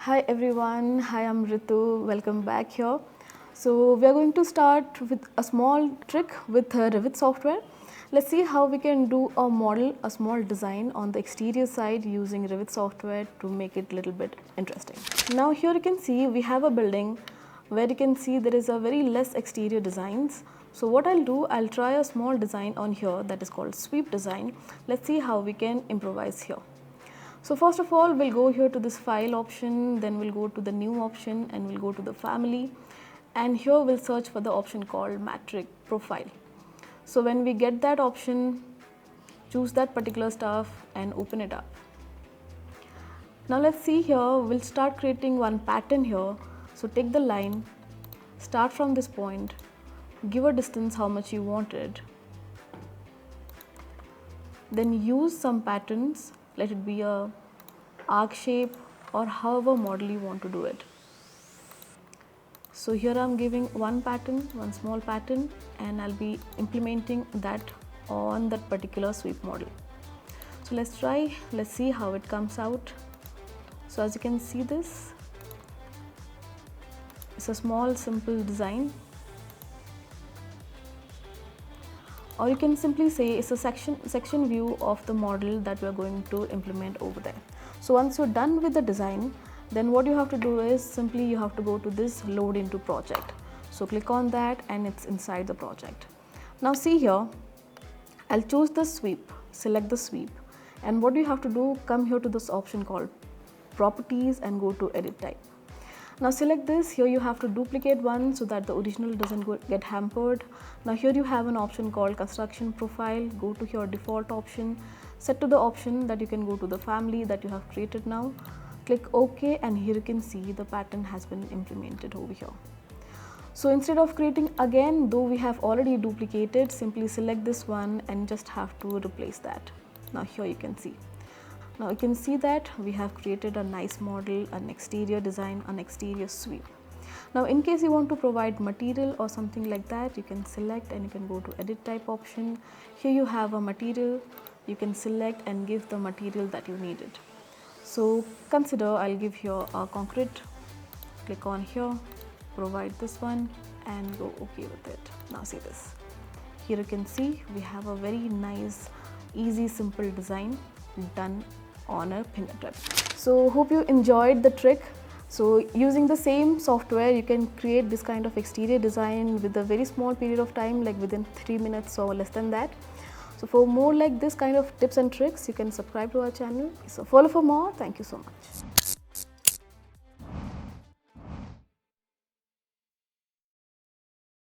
Hi everyone, hi, I'm Ritu, welcome back here. So we are going to start with a small trick with Revit software. Let's see how we can do a model, a small design on the exterior side using Revit software to make it a little bit interesting. Now here you can see we have a building where you can see there is a very less exterior designs. So what I'll do, I'll try a small design on here that is called sweep design. Let's see how we can improvise here. So first of all, we'll go here to this file option, then we'll go to the new option and we'll go to the family, and here we'll search for the option called matrix profile. So when we get that option, choose that particular stuff and open it up. Now let's see here, we'll start creating one pattern here. So take the line, start from this point, give a distance how much you wanted, then use some patterns. Let it be a arc shape or however model you want to do it. So here I'm giving one pattern, one small pattern, and I'll be implementing that on that particular sweep model. So let's try, let's see how it comes out. So as you can see, this is a small simple design, or you can simply say it's a section view of the model that we are going to implement over there. So once you're done with the design, then what you have to do is simply you have to go to this load into project. So click on that and it's inside the project. Now see here, I'll choose the sweep, select the sweep, and what you have to do, come here to this option called properties and go to edit type. Now select this, here you have to duplicate one so that the original doesn't get hampered. Now here you have an option called construction profile, go to your default option, set to the option that you can go to the family that you have created now, click OK, and here you can see the pattern has been implemented over here. So instead of creating again, though we have already duplicated, simply select this one and just have to replace that. Now here you can see. Now you can see that we have created a nice model, an exterior design, an exterior sweep. Now in case you want to provide material or something like that, you can select and you can go to edit type option. Here you have a material, you can select and give the material that you needed. So consider I'll give here a concrete, click on here, provide this one and go OK with it. Now see this. Here you can see we have a very nice, easy, simple design done on a fingertip. So hope you enjoyed the trick. So using the same software, you can create this kind of exterior design with a very small period of time, like within 3 minutes or less than that. So for more like this kind of tips and tricks, you can subscribe to our channel. So follow for more. Thank you so much.